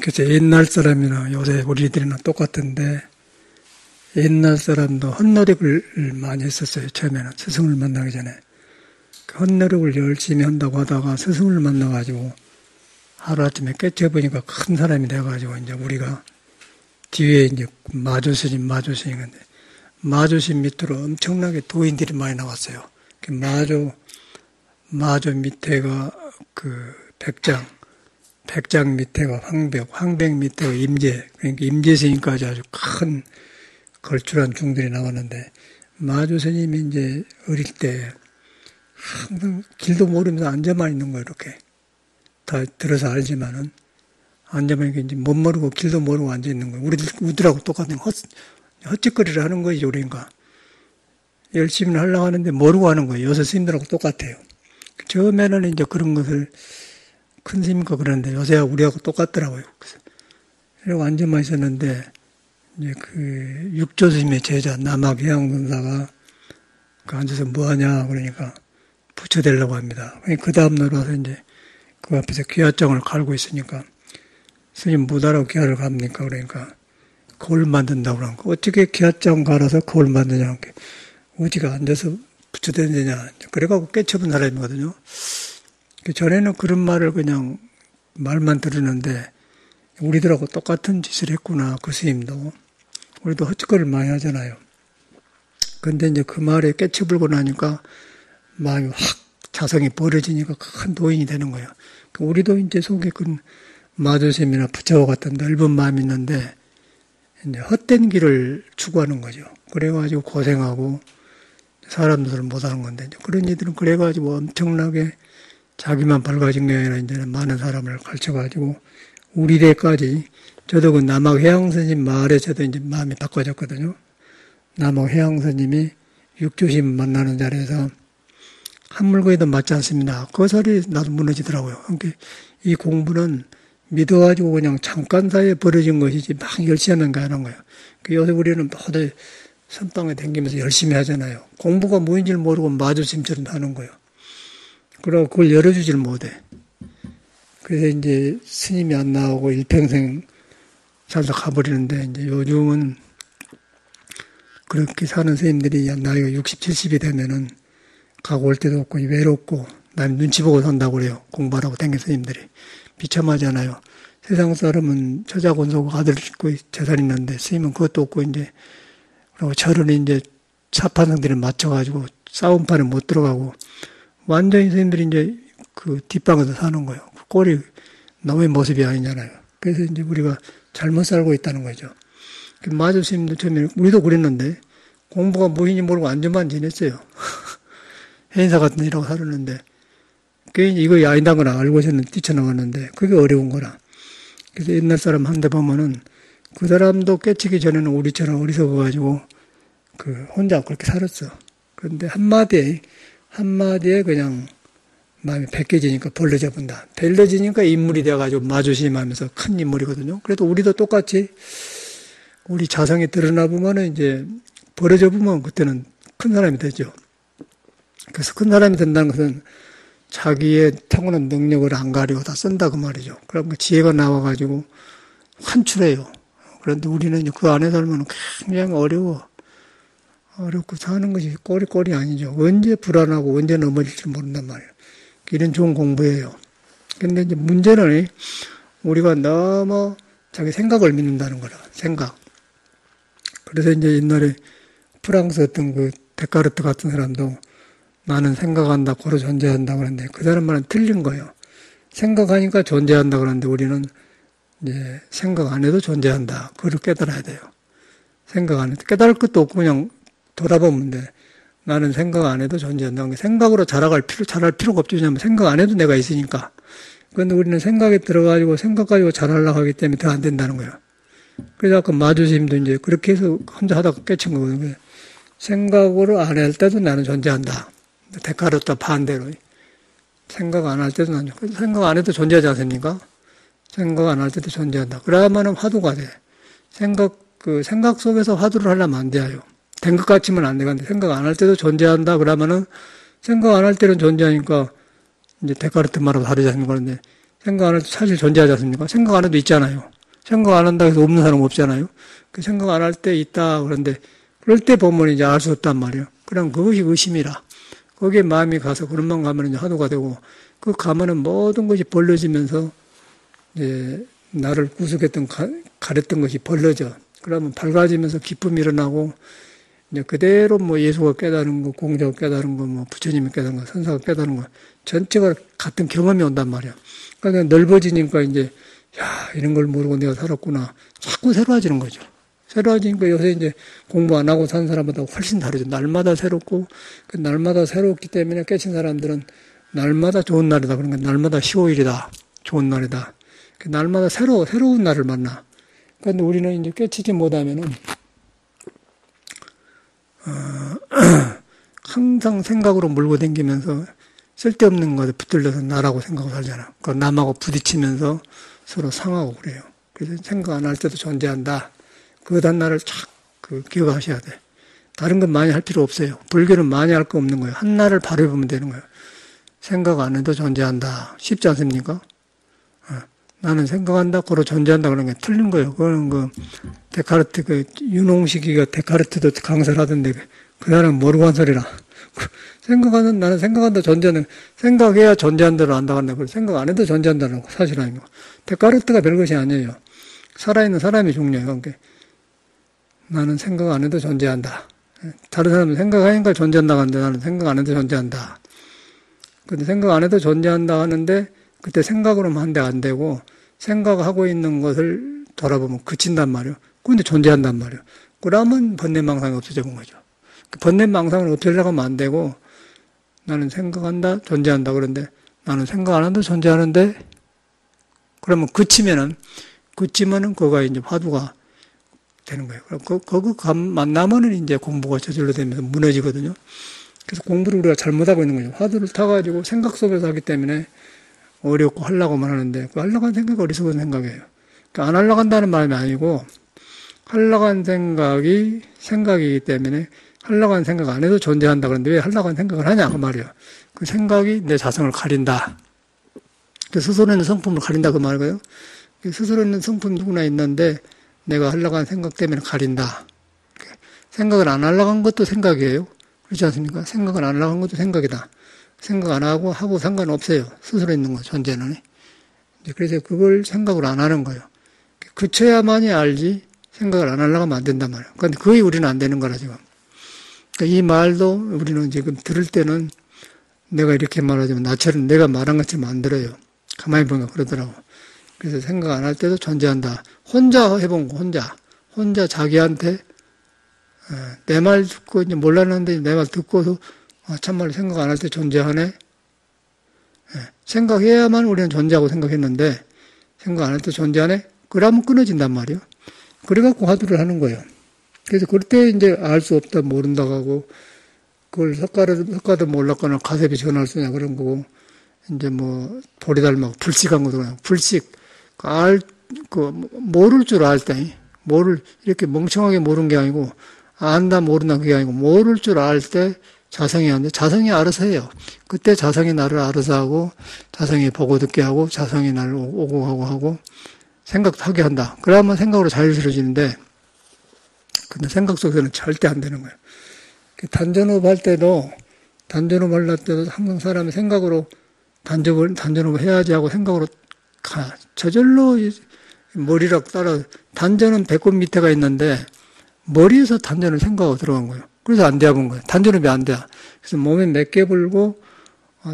그래서 옛날 사람이나 요새 우리들이나 똑같은데 옛날 사람도 헛노력을 많이 했었어요. 처음에는 스승을 만나기 전에. 그 헛노력을 열심히 한다고 하다가 스승을 만나가지고 하루아침에 깨쳐보니까 큰 사람이 돼가지고 이제 우리가 뒤에 이제 마조스님 건데 마조신 밑으로 엄청나게 도인들이 많이 나왔어요. 그 마조 밑에가 그 백장 밑에가 황백 밑에가 임재, 그러니까 임재 스님까지 아주 큰 걸출한 중들이 나왔는데 마조 스님이 이제 어릴 때 항상 길도 모르면서 앉아만 있는 거예요. 이렇게 다 들어서 알지만은 앉아만 이제 못 모르고 길도 모르고 앉아 있는 거예요. 우리들하고 똑같은 헛짓거리를 하는 거죠. 그러니까 열심히 하려고 하는데 모르고 하는 거예요. 요새 스님들하고 똑같아요. 처음에는 이제 그런 것을 큰 스님과 그러는데 요새 우리하고 똑같더라고요. 그래서 앉아만 있었는데 이제 그 육조 스님의 제자 남학해양선사가 그 앉아서 뭐 하냐 그러니까 부처되려고 합니다. 그 다음날 와서 이제 그 앞에서 귀하장을 갈고 있으니까 스님 무다라고 귀하를 갑니까? 그러니까 거울 만든다고 그런 거. 어떻게 귀하장 갈아서 거울 만드냐. 어디가 앉아서 부처되느냐. 그래갖고 깨쳐본 사람이거든요. 전에는 그런 말을 그냥 말만 들었는데 우리들하고 똑같은 짓을 했구나. 그 스님도. 우리도 헛짓거리를 많이 하잖아요. 근데 이제 그 말에 깨쳐불고 나니까 마음이 확 자성이 벌어지니까 큰 도인이 되는 거예요. 우리도 이제 속에 그 마조심이나 부처와 같은 넓은 마음이 있는데 이제 헛된 길을 추구하는 거죠. 그래가지고 고생하고 사람들은 못하는 건데 그런 이들은 그래가지고 엄청나게 자기만 밝아진 게 아니라 이제는 많은 사람을 가르쳐가지고 우리 대까지 저도 그 남학해양스님 말에 저도 이제 마음이 바꿔졌거든요. 남학해양스님이 육조심 만나는 자리에서 한물고에도 맞지 않습니다. 그 소리 나도 무너지더라고요. 그러니까 이 공부는 믿어가지고 그냥 잠깐 사이에 벌어진 것이지 막 열심히 하는 거 하는 거예요. 요새 우리는 모두 선방에 다니면서 열심히 하잖아요. 공부가 뭐인 줄 모르고 마주심처럼 하는 거예요. 그러고 그걸 열어주질 못해. 그래서 이제 스님이 안 나오고 일평생 살다 가버리는데 이제 요즘은 그렇게 사는 스님들이 나이가 60, 70이 되면은 가고 올 때도 없고 외롭고 남 눈치 보고 산다고 그래요. 공부하라고 댕긴 스님들이. 비참하잖아요. 세상 사람은 처자곤속 아들 있고 재산 있는데 스님은 그것도 없고 이제 그리고 절은 이제 사판성들을 맞춰가지고 싸움판에 못 들어가고 완전히 스님들이 이제 그 뒷방에서 사는 거예요. 꼴이 남의 모습이 아니잖아요. 그래서 이제 우리가 잘못 살고 있다는 거죠. 마조 스님도 처음에 우리도 그랬는데 공부가 뭐인지 모르고 안전만 지냈어요. 행사 같은 일하고 살았는데 그게 이거 아니다는 걸 알고 있었는 뛰쳐나갔는데 그게 어려운 거라. 그래서 옛날 사람 한데 보면은 그 사람도 깨치기 전에는 우리처럼 어리석어가지고 그 혼자 그렇게 살았어. 그런데 한마디에 그냥 마음이 벗겨지니까 벌러져 본다. 벌러지니까 인물이 돼가지고 마주심하면서 큰 인물이거든요. 그래도 우리도 똑같이 우리 자성이 드러나 보면은 이제 벌어져 보면 그때는 큰 사람이 되죠. 그래서 큰 사람이 된다는 것은 자기의 타고난 능력을 안 가리고 다 쓴다 그 말이죠. 그러니까 지혜가 나와가지고 환출해요. 그런데 우리는 그 안에 살면 굉장히 어렵고 사는 것이 꼴이 아니죠. 언제 불안하고 언제 넘어질지 모른단 말이에요. 이런 좋은 공부예요. 근데 이제 문제는 우리가 너무 자기 생각을 믿는다는 거라. 생각. 그래서 이제 옛날에 프랑스 어떤 그 데카르트 같은 사람도 나는 생각한다, 고로 존재한다 그러는데 그 사람 말은 틀린 거예요. 생각하니까 존재한다 그러는데 우리는 이제 생각 안 해도 존재한다. 그걸 깨달아야 돼요. 생각 안 해도 깨달을 것도 없고 그냥 돌아보면 돼. 나는 생각 안 해도 존재한다. 생각으로 잘할 필요가 없죠. 왜냐하면 생각 안 해도 내가 있으니까. 그런데 우리는 생각에 들어가지고 생각 가지고 잘하려고 하기 때문에 더 안 된다는 거예요. 그래서 아까 마주심도 이제 그렇게 해서 혼자 하다가 깨친 거거든요. 생각으로 안 할 때도 나는 존재한다. 데카르트 반대로. 생각 안 할 때도 나는, 생각 안 해도 존재하지 않습니까? 생각 안 할 때도 존재한다. 그래야만은 화두가 돼. 생각 속에서 화두를 하려면 안 돼요. 된 것 같지만 안 되는데, 생각 안 할 때도 존재한다. 그러면은, 생각 안 할 때는 존재하니까, 이제 데카르트 말하고 다르지 않습니까? 그런데, 생각 안 할 때 사실 존재하지 않습니까? 생각 안 해도 있잖아요. 생각 안 한다고 해서 없는 사람 없잖아요. 그 생각 안 할 때 있다. 그런데 그럴 때 보면 이제 알 수 없단 말이에요. 그럼 그것이 의심이라. 거기에 마음이 가서 그런만 가면 이제 화두가 되고 그 가면은 모든 것이 벌려지면서 이제 나를 구속했던 가렸던 것이 벌려져. 그러면 밝아지면서 기쁨이 일어나고 이제 그대로 뭐 예수가 깨달은 거, 공자가 깨달은 거, 뭐 부처님이 깨달은 거, 선사가 깨달은 거 전체가 같은 경험이 온단 말이야. 그러니까 넓어지니까 이제 야 이런 걸 모르고 내가 살았구나. 자꾸 새로워지는 거죠. 새로워지니까 요새 이제 공부 안 하고 산 사람보다 훨씬 다르죠. 날마다 새롭고 그 날마다 새롭기 때문에 깨친 사람들은 날마다 좋은 날이다. 그러니까 날마다 15일이다. 좋은 날이다. 그 날마다 새로운 날을 만나. 그런데 우리는 이제 깨치지 못하면은 항상 생각으로 몰고 다니면서 쓸데없는 것에 붙들려서 나라고 생각을 살잖아. 그 남하고 부딪히면서 서로 상하고 그래요. 그래서 생각 안 할 때도 존재한다. 그 단날을 착 기억하셔야 돼. 다른 건 많이 할 필요 없어요. 불교는 많이 할 거 없는 거예요. 한 날을 바라보면 되는 거예요. 생각 안 해도 존재한다. 쉽지 않습니까? 나는 생각한다, 고로 존재한다 그런 게 틀린 거예요. 그거는 데카르트, 윤홍식이가 데카르트도 강사를 하던데, 그 사람은 모르고 한 소리라. 나는 생각한다, 존재하는, 생각해야 존재한다를 안다 간다. 생각 안 해도 존재한다는 거, 사실 아니고. 데카르트가 별것이 아니에요. 살아있는 사람이 중요해요. 그러니까 나는 생각 안 해도 존재한다. 다른 사람은 생각하니까 존재한다 하는데 나는 생각 안 해도 존재한다. 근데 생각 안 해도 존재한다 하는데 그때 생각으로만 한데 안 되고 생각하고 있는 것을 돌아보면 그친단 말이에요. 근데 존재한단 말이에요. 그러면 번뇌망상이 없어져 본 거죠. 그 번뇌망상을 없애려고 하면 안 되고 나는 생각한다, 존재한다. 그런데 나는 생각 안 한다, 존재하는데 그러면 그치면은 그거가 이제 화두가 되는 거예요. 그거 만나면은 이제 공부가 저절로 되면서 무너지거든요. 그래서 공부를 우리가 잘못하고 있는 거죠. 화두를 타가지고 생각 속에서 하기 때문에 어렵고 하려고만 하는데, 그 하려고 한 생각이 어리석은 생각이에요. 그러니까 안 하려고 한다는 말이 아니고, 하려고 한 생각이 생각이기 때문에, 하려고 한 생각 안 해도 존재한다. 그런데 왜 하려고 한 생각을 하냐, 그 말이에요. 그 생각이 내 자성을 가린다. 그 스스로 있는 성품을 가린다, 그 말이에요. 스스로 있는 성품이 누구나 있는데, 내가 하려고 한 생각 때문에 가린다. 생각을 안 하려고 한 것도 생각이에요. 그렇지 않습니까? 생각을 안 하려고 한 것도 생각이다. 생각 안 하고 상관없어요. 스스로 있는 거, 존재는. 그래서 그걸 생각을 안 하는 거예요. 그쳐야만이 알지, 생각을 안 하려고 하면 안 된단 말이에요. 그런데 거의 우리는 안 되는 거라, 지금. 그러니까 이 말도 우리는 지금 들을 때는 내가 이렇게 말하자면 나처럼 내가 말한 것처럼 안 들어요. 가만히 보니까 그러더라고. 그래서 생각 안 할 때도 존재한다. 혼자 해본 거, 혼자 자기한테 내 말 듣고 이제 몰랐는데 내 말 듣고도 참말로 생각 안 할 때 존재하네. 생각해야만 우리는 존재하고 생각했는데 생각 안 할 때 존재하네. 그러면 끊어진단 말이에요. 그래갖고 화두를 하는 거예요. 그래서 그럴 때 이제 알 수 없다, 모른다 하고 그걸 석가도 몰랐거나 가세비 전할 수냐 그런 거고 이제 뭐 돌이 닮아 불식한 거도 그냥 불식 모를 줄 알 때 이렇게 멍청하게 모르는 게 아니고 안다 모른다 그게 아니고 모를 줄 알 때 자성이 하는데 자성이 알아서 해요. 그때 자성이 나를 알아서 하고 자성이 보고 듣게 하고 자성이 나를 오고 가고 하고 생각도 하게 한다. 그러면 생각으로 자유스러워지는데 근데 생각 속에서는 절대 안 되는 거예요. 단전호흡 할 때도 항상 사람이 생각으로 단전호흡 해야지 하고 생각으로 가. 저절로 머리랑 따라 단전은 배꼽 밑에가 있는데 머리에서 단전을 생각하고 들어간 거예요. 그래서 안 돼 본 거예요. 단전호흡이 안 돼. 그래서 몸에 몇 개 불고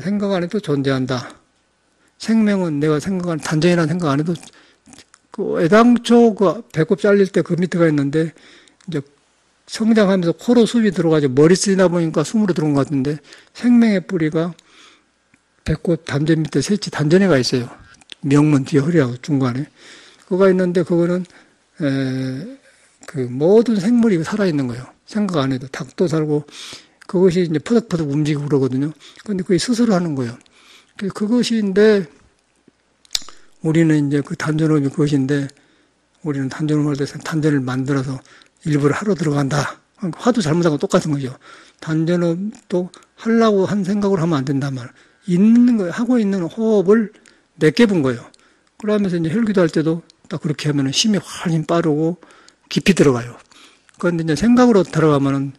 생각 안 해도 존재한다. 생명은 내가 단전이라는 생각 안 해도 애당초 배꼽 잘릴 때 그 밑에가 있는데 이제 성장하면서 코로 숨이 들어가죠. 머리 쓰다 보니까 숨으로 들어온 것 같은데 생명의 뿌리가 배꼽 단전 밑에 셋이 단전에가 있어요. 명문 뒤에 허리하고 중간에. 그거가 있는데 그거는 모든 생물이 살아있는 거예요. 생각 안 해도. 닭도 살고 그것이 이제 퍼덕퍼덕 움직이고 그러거든요. 그런데 그게 스스로 하는 거예요. 그것인데 우리는 이제 그 단전호흡이 그것인데 우리는 단전호흡 할 때 단전을 만들어서 일부러 하러 들어간다. 화도 잘못하고 똑같은 거죠. 단전호흡도 하려고 한 생각으로 하면 안 된단 말이에요. 하고 있는 호흡을 몇 개 본 거예요. 그러면서 이제 혈기도 할 때도 딱 그렇게 하면은 힘이 훨씬 빠르고 깊이 들어가요. 그런데 이제 생각으로 들어가면은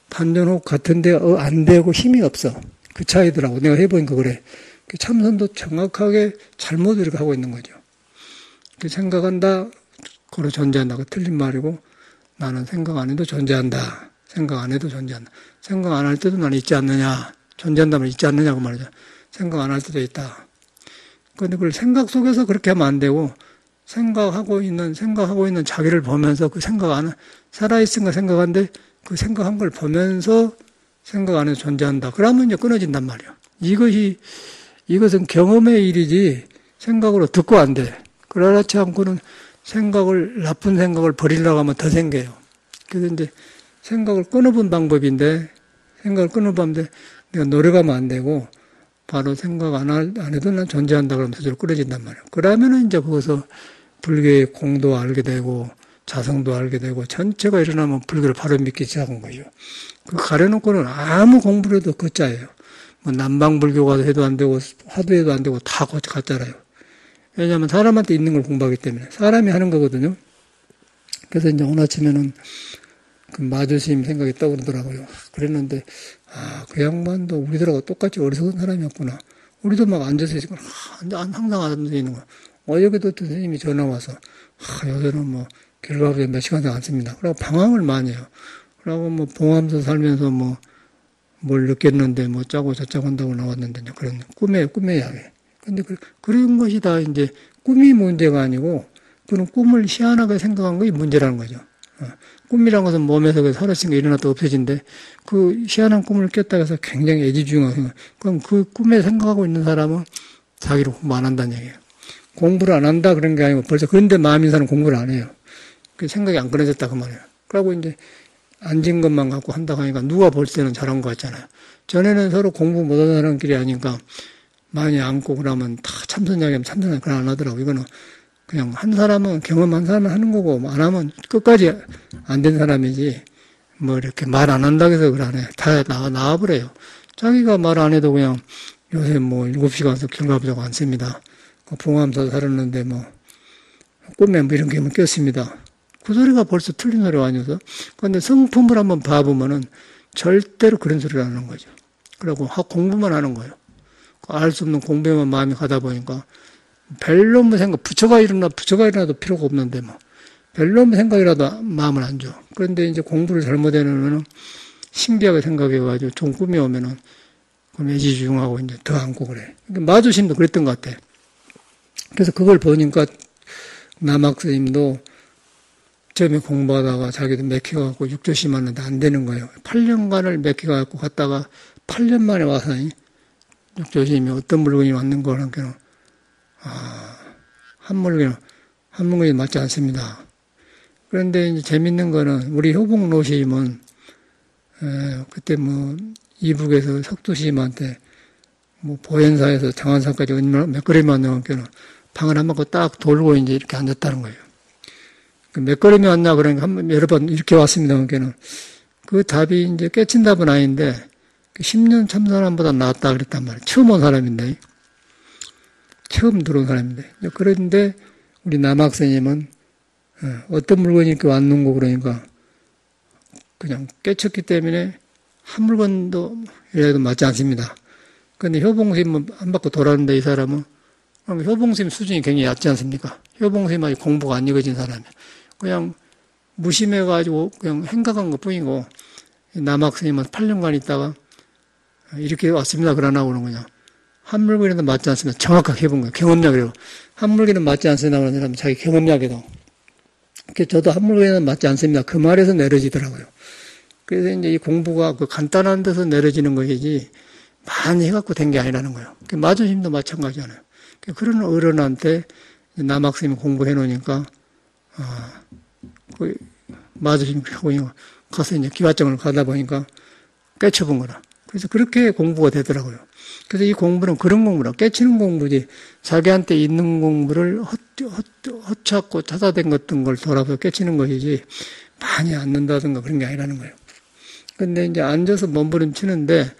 반전호흡 같은데 안 되고 힘이 없어. 그 차이더라고. 내가 해보니까 그래. 참선도 정확하게 잘못 이렇게 하고 있는 거죠. 생각한다, 그로 존재한다. 그 틀린 말이고, 나는 생각 안 해도 존재한다. 생각 안 해도 존재한다. 생각 안 할 때도 나는 있지 않느냐. 존재한다면 있지 않느냐고 말이죠. 생각 안 할 때도 있다. 그런데 그걸 생각 속에서 그렇게 하면 안 되고, 생각하고 있는 자기를 보면서 그 생각 안, 살아있으니까 생각한데, 그 생각한 걸 보면서 생각 안 해도 존재한다. 그러면 이제 끊어진단 말이야. 이것은 경험의 일이지 생각으로 듣고 안 돼. 그렇지 않고는 나쁜 생각을 버리려고 하면 더 생겨요. 그래서 이제 생각을 끊어본 방법인데, 내가 노력하면 안 되고, 바로 생각 안 해도 난 존재한다 그러면 스스로 끊어진단 말이에요. 그러면은 이제 거기서 불교의 공도 알게 되고, 자성도 알게 되고, 전체가 일어나면 불교를 바로 믿기 시작한 거죠. 그 가려놓고는 아무 공부를 해도 거짜예요. 뭐 남방불교가 해도 안 되고, 화두해도 안 되고, 다 가짜라요. 왜냐하면 사람한테 있는 걸 공부하기 때문에. 사람이 하는 거거든요. 그래서 이제 오늘 아침에는 그 마주스님 생각이 떠오르더라고요. 그랬는데, 그 양반도 우리들하고 똑같이 어리석은 사람이었구나. 우리도 막 앉아서 있으면, 항상 앉아서 있는 거야. 어저께도 또 선생님이 전화 와서, 요새는 뭐, 결과부에 몇 시간 안 씁니다. 그러고 방황을 많이 해요. 그러고 뭐, 봉하면서 살면서 뭐, 뭘 느꼈는데, 뭐, 짜고 저짜고 한다고 나왔는데, 그런 꿈의 이야기. 근데 그런 것이 다 이제 꿈이 문제가 아니고, 그런 꿈을 희한하게 생각한 것이 문제라는 거죠. 꿈이란 것은 몸에서 살아있으니까 일어났다 없어진데, 그 희한한 꿈을 깼다고 해서 굉장히 애지중하게 생각. 그럼 그 꿈에 생각하고 있는 사람은 자기를 공부 안 한다는 얘기예요. 공부를 안 한다 그런 게 아니고 벌써 그런데 마음인 사람은 공부를 안 해요. 그 생각이 안 끊어졌다 그 말이에요. 그러고 이제 앉은 것만 갖고 한다고 하니까 누가 볼 때는 잘한 것 같잖아요. 전에는 서로 공부 못하는 사람끼리 아니까 많이 앉고 그러면 다 참선이야기하면 참선을 그걸 안 하더라고. 이거는 그냥 한 사람은 경험한 사람은 하는 거고 안 하면 끝까지 안 된 사람이지 뭐 이렇게 말 안 한다고 해서 그러네. 다 나와버려요. 자기가 말 안 해도 그냥 요새 뭐 7시간서 결과부자고 안 씁니다. 봉암사 살았는데 뭐 꿈에 뭐 이런 게 꼈습니다. 그 소리가 벌써 틀린 소리가 아니어서. 그런데 성품을 한번 봐보면은 절대로 그런 소리를 안 하는 거죠. 그리고 공부만 하는 거예요. 알 수 없는 공부에만 마음이 가다 보니까 별로 뭐 생각, 부처가 일어나도 필요가 없는데 뭐 별로 뭐 생각이라도 마음을 안 줘. 그런데 이제 공부를 잘못해놓으면은 신기하게 생각해가지고 좋은 꿈이 오면은 그럼 애지중하고 이제 더 안고 그래. 마주심도 그랬던 것 같아. 그래서 그걸 보니까 남학스님도 처음에 공부하다가 자기도 맥혀갖고 육조심 하는데 안 되는 거예요. 8년간을 맥혀갖고 갔다가 8년 만에 와서 육조심이 어떤 물건이 왔는 거라니까 한 물건이 맞지 않습니다. 그런데 이제 재밌는 거는 우리 효봉 노심은 그때 뭐 이북에서 석두심한테 뭐 보현사에서 장안산까지 몇 걸음만 넘으면 방을 한 바퀴 딱 돌고 이제 이렇게 앉았다는 거예요. 몇 걸음이 왔나 그러니까 여러 번 이렇게 왔습니다. 그러니까는 그 답이 이제 깨친 답은 아닌데 10년 참선함보다 낫다 그랬단 말이에요. 처음 온 사람인데. 처음 들어온 사람인데. 그런데 우리 남학생님은 어떤 물건이 이렇게 왔는고 그러니까 그냥 깨쳤기 때문에 한 물건도 이래도 맞지 않습니다. 그런데 효봉스님은 한 바퀴 돌았는데 이 사람은 그럼 효봉스님 수준이 굉장히 얕지 않습니까? 효봉스님이 공부가 안 익어진 사람이에요. 그냥 무심해가지고 그냥 행각한 것 뿐이고 남학생님은 8년간 있다가 이렇게 왔습니다. 그러나 그러는 거냐. 한 물건에도 맞지 않습니다. 정확하게 해본 거예요. 경험약이라고. 한 물건에는 맞지 않습니다. 그러는 사람은 자기 경험약에도. 저도 한 물건에는 맞지 않습니다. 그 말에서 내려지더라고요. 그래서 이제 이 공부가 그 간단한 데서 내려지는 것이지 많이 해갖고 된 게 아니라는 거예요. 마주심도 마찬가지잖아요. 그런 어른한테 남학생이 공부해 놓으니까, 그 마주심 하고 가서 이제 기와장을 가다 보니까 깨쳐본 거라. 그래서 그렇게 공부가 되더라고요. 그래서 이 공부는 그런 공부라. 깨치는 공부지, 자기한테 있는 공부를 헛찾고 찾아댄 것던 걸 돌아서 깨치는 것이지, 많이 앉는다든가 그런 게 아니라는 거예요. 근데 이제 앉아서 몸부림치는데,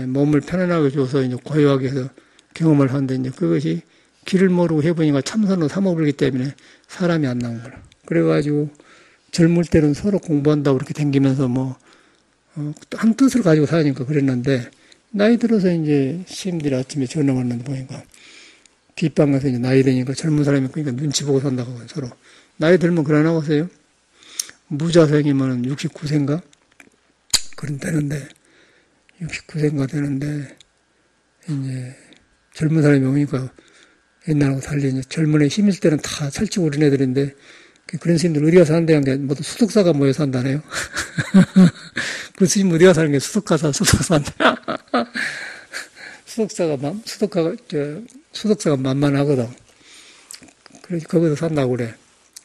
몸을 편안하게 줘서 이제 고요하게 해서 경험을 하는데 이제 그것이 길을 모르고 해보니까 참선으로 삼어불기 때문에 사람이 안 나온 거라. 그래가지고 젊을 때는 서로 공부한다고 그렇게 댕기면서 한 뜻을 가지고 사니까 그랬는데, 나이 들어서 이제 스님들이 아침에 전화 왔는데 보니까, 뒷방 가서 이제 나이 드니까 젊은 사람이 그러니까 눈치 보고 산다고 서로. 나이 들면 그러나 보세요. 무자생이면 69세인가? 그런 되는데, 69세인가 되는데, 이제 젊은 사람이 오니까 옛날하고 달리 이제 젊은 애 힘있을 때는 다 살찌고 그런 애들인데, 그런 스님들 어디가 사는데, 모두 수석사가 모여 산다네요. 그 스님 어디가 사는 게 수석사다. 수석사가 만만하거든. 그래서 거기서 산다고 그래.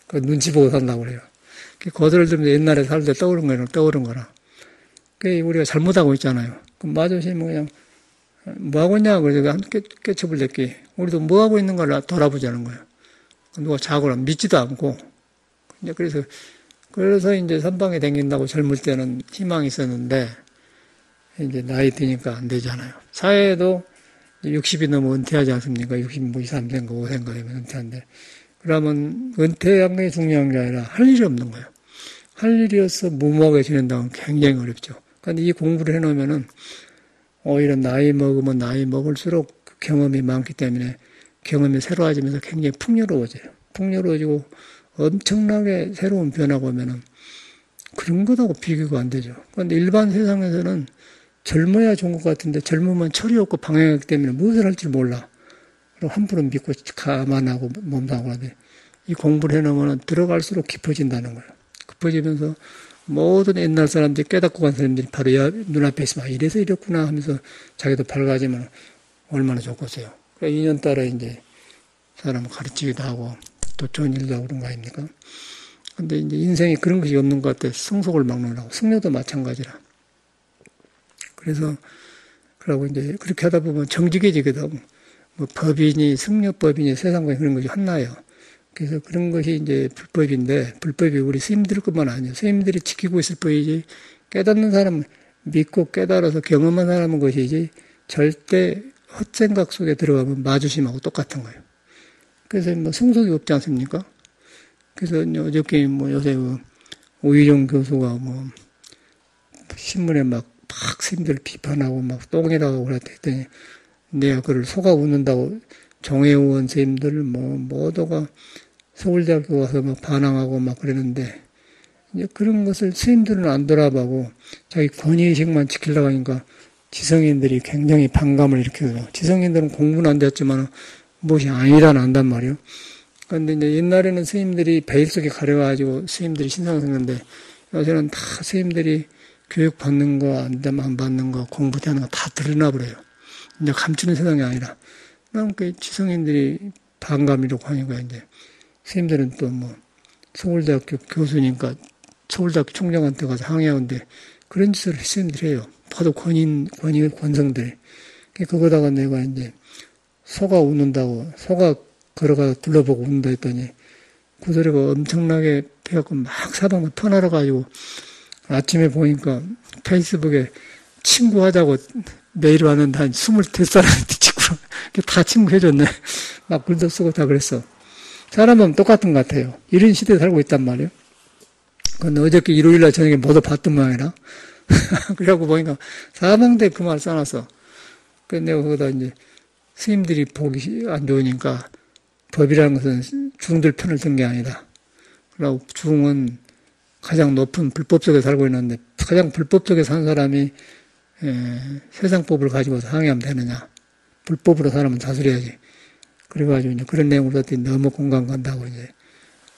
그 눈치 보고 산다고 그래요. 거들을 들면서 옛날에 살 때 떠오른 거라. 그 우리가 잘못하고 있잖아요. 그럼 마주치면 그냥, 뭐 하고 있냐? 그래서 깨쳐볼 때끼. 우리도 뭐 하고 있는 걸 돌아보자는 거예요. 누가 자고라 믿지도 않고. 이제 그래서 이제 선방에 댕긴다고 젊을 때는 희망이 있었는데, 이제 나이 드니까 안 되잖아요. 사회에도 60이 넘으면 은퇴하지 않습니까? 60, 2, 3세인가 5세인가 되면 은퇴한데. 그러면 은퇴한 게 중요한 게 아니라 할 일이 없는 거예요. 할 일이어서 무모하게 지낸다면 굉장히 어렵죠. 그런데 이 공부를 해놓으면은 오히려 나이 먹으면 나이 먹을수록 경험이 많기 때문에 경험이 새로워지면서 굉장히 풍요로워져요. 풍요로워지고 엄청나게 새로운 변화가 오면은 그런 것하고 비교가 안 되죠. 그런데 일반 세상에서는 젊어야 좋은 것 같은데 젊으면 철이 없고 방향이기 때문에 무엇을 할지 몰라. 그럼 함부로 믿고 감안하고 몸담고 하는데 이 공부를 해놓으면 들어갈수록 깊어진다는 거예요. 깊어지면서 모든 옛날 사람들이 깨닫고 간 사람들이 바로 눈앞에 있으면 이래서 이랬구나 하면서 자기도 밝아지면 얼마나 좋겠어요. 그래서 2년 따라 이제 사람을 가르치기도 하고 또 좋은 일도 하고 그런 거 아닙니까? 근데 이제 인생에 그런 것이 없는 것 같아. 승속을 막론하고 승려도 마찬가지라. 그래서 그러고 이제 그렇게 하다 보면 정직해지거든. 뭐 법이니 승려법이니 세상과 그런 것이 한나요. 그래서 그런 것이 이제 불법인데 불법이 우리 스님들 것만 아니에요. 스님들이 지키고 있을 뿐이지 깨닫는 사람은 믿고 깨달아서 경험한 사람은 것이지 절대 헛생각 속에 들어가면 마주심하고 똑같은 거예요. 그래서 뭐 승속이 없지 않습니까? 그래서 어저께 뭐 요새 오희정 교수가 뭐 신문에 막 스님들 비판하고 막 똥이라고 그랬더니 내가 그를 속아 웃는다고 정혜원 선생님들 모두가 서울대학교 와서 막 반항하고 막 그러는데 이제 그런 것을 스님들은 안 돌아보고 자기 권위의식만 지키려고 하니까 지성인들이 굉장히 반감을 일으켜요. 지성인들은 공부는 안 됐지만 무엇이 아니라는 안단 말이에요. 그런데 이제 옛날에는 스님들이 베일 속에 가려가지고 스님들이 신상을 썼는데 요새는 다 스님들이 교육 받는 거, 안 받는 거, 공부하는 거 다 드러나버려요. 이제 감추는 세상이 아니라. 그 지성인들이 반감이라고 하니까 이제 스님들은 또 뭐 서울대학교 교수니까 서울대학교 총장한테 가서 항의하는데 그런 짓을 스님들이 해요. 봐도 권성들이. 그거다가 내가 이제 소가 웃는다고, 소가 걸어가서 둘러보고 웃는다 했더니 그 소리가 엄청나게 배갖고 막 사방을 퍼날아가지고 아침에 보니까 페이스북에 친구하자고 메일 왔는데 한 25사람한테 친구로 다 친구해줬네. 막 글도 쓰고 다 그랬어. 사람은 똑같은 것 같아요. 이런 시대에 살고 있단 말이에요. 근데 어저께 일요일날 저녁에 모두 봤던 모양이라. 그래갖고 보니까 사방대 그 말 써놨어. 그래서 내가 거기다 이제 스님들이 보기 안 좋으니까 법이라는 것은 중들 편을 든 게 아니다. 그리고 중은 가장 높은 불법 속에 살고 있는데 가장 불법 속에 산 사람이 세상법을 가지고서 항의하면 되느냐. 불법으로 사람은 다스려야지. 그래가지고 이제 그런 내용을 썼더니 너무 공감 간다고 이제